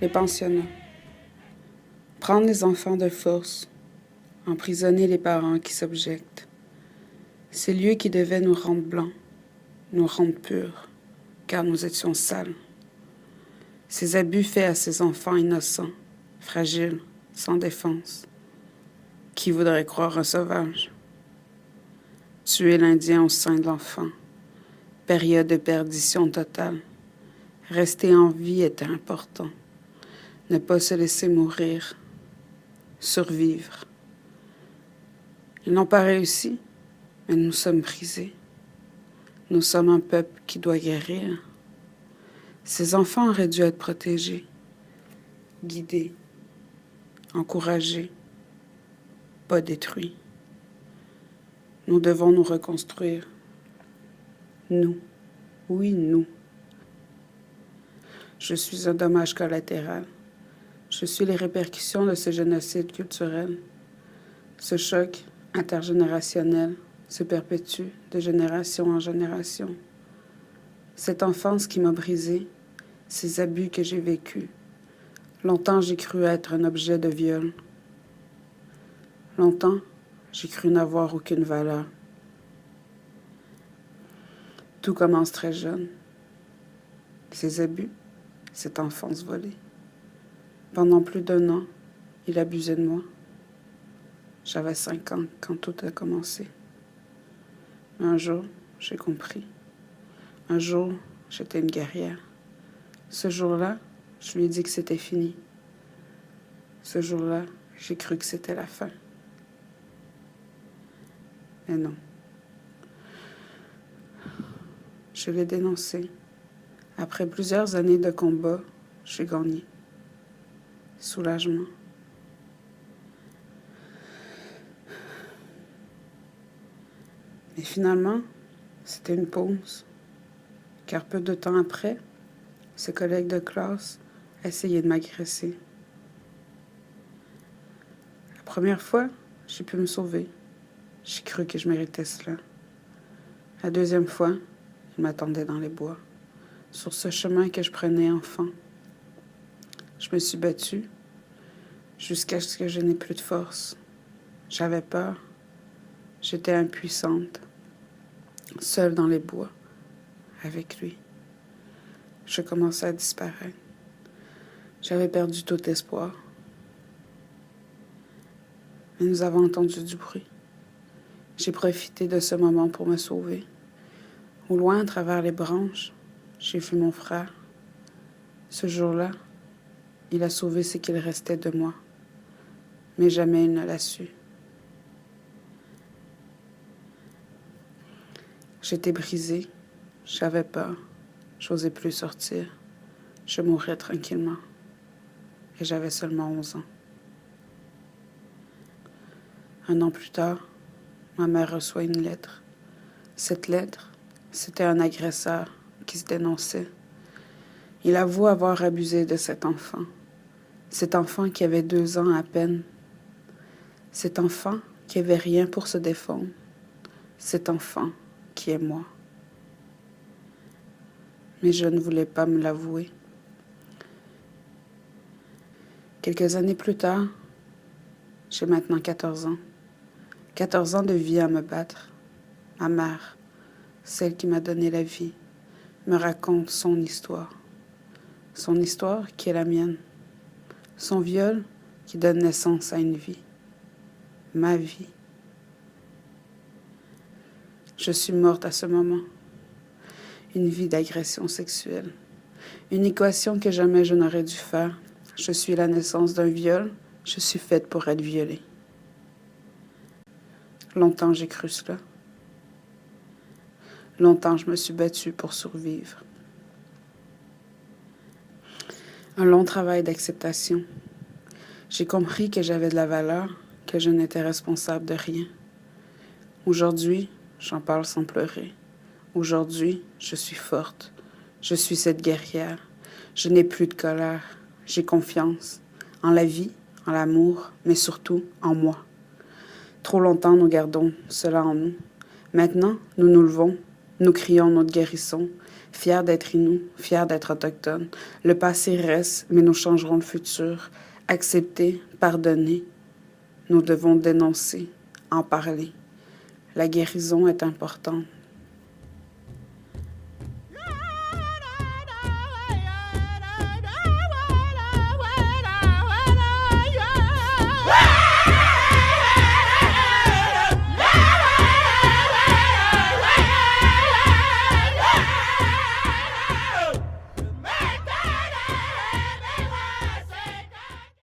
Les pensionnats. Prendre les enfants de force, emprisonner les parents qui s'objectent. Ces lieux qui devaient nous rendre blancs, nous rendre purs, car nous étions sales. Ces abus faits à ces enfants innocents, fragiles, sans défense. Qui voudrait croire un sauvage? Tuer l'Indien au sein de l'enfant. Période de perdition totale. Rester en vie était important. Ne pas se laisser mourir. Survivre. Ils n'ont pas réussi, mais nous sommes brisés. Nous sommes un peuple qui doit guérir. Ces enfants auraient dû être protégés, guidés, encouragés, pas détruits. Nous devons nous reconstruire. Nous. Oui, nous. Je suis un dommage collatéral. Je suis les répercussions de ce génocide culturel. Ce choc intergénérationnel se perpétue de génération en génération. Cette enfance qui m'a brisée, ces abus que j'ai vécus. Longtemps, j'ai cru être un objet de viol. Longtemps, j'ai cru n'avoir aucune valeur. Tout commence très jeune. Ces abus, cette enfance volée. Pendant plus d'1 an, il abusait de moi. J'avais 5 ans quand tout a commencé. Un jour, j'ai compris. Un jour, j'étais une guerrière. Ce jour-là, je lui ai dit que c'était fini. Ce jour-là, j'ai cru que c'était la fin. Mais non. Je l'ai dénoncé. Après plusieurs années de combat, j'ai gagné. Soulagement. Mais finalement, c'était une pause. Car peu de temps après, ce collègue de classe a essayé de m'agresser. La première fois, j'ai pu me sauver. J'ai cru que je méritais cela. La deuxième fois, il m'attendait dans les bois, sur ce chemin que je prenais enfant. Je me suis battue jusqu'à ce que je n'ai plus de force. J'avais peur. J'étais impuissante, seule dans les bois, avec lui. Je commençais à disparaître. J'avais perdu tout espoir. Mais nous avons entendu du bruit. J'ai profité de ce moment pour me sauver. Au loin, à travers les branches, j'ai vu mon frère. Ce jour-là, il a sauvé ce qu'il restait de moi. Mais jamais il ne l'a su. J'étais brisée, j'avais peur, j'osais plus sortir. Je mourais tranquillement. Et j'avais seulement 11 ans. 1 an plus tard, ma mère reçoit une lettre. Cette lettre, c'était un agresseur qui se dénonçait. Il avoue avoir abusé de cet enfant qui avait 2 ans à peine. Cet enfant qui avait rien pour se défendre. Cet enfant qui est moi. Mais je ne voulais pas me l'avouer. Quelques années plus tard, j'ai maintenant 14 ans. 14 ans de vie à me battre. Ma mère, celle qui m'a donné la vie, me raconte son histoire. Son histoire qui est la mienne. Son viol qui donne naissance à une vie. Ma vie. Je suis morte à ce moment. Une vie d'agression sexuelle. Une équation que jamais je n'aurais dû faire. Je suis la naissance d'un viol. Je suis faite pour être violée. Longtemps j'ai cru cela. Longtemps je me suis battue pour survivre. Un long travail d'acceptation. J'ai compris que j'avais de la valeur, que je n'étais responsable de rien. Aujourd'hui, j'en parle sans pleurer. Aujourd'hui, je suis forte. Je suis cette guerrière. Je n'ai plus de colère. J'ai confiance en la vie, en l'amour, mais surtout en moi. Trop longtemps, nous gardons cela en nous. Maintenant, nous nous levons. Nous crions notre guérison, fiers d'être Inuits, fiers d'être autochtones. Le passé reste, mais nous changerons le futur. Accepter, pardonner. Nous devons dénoncer, en parler. La guérison est importante.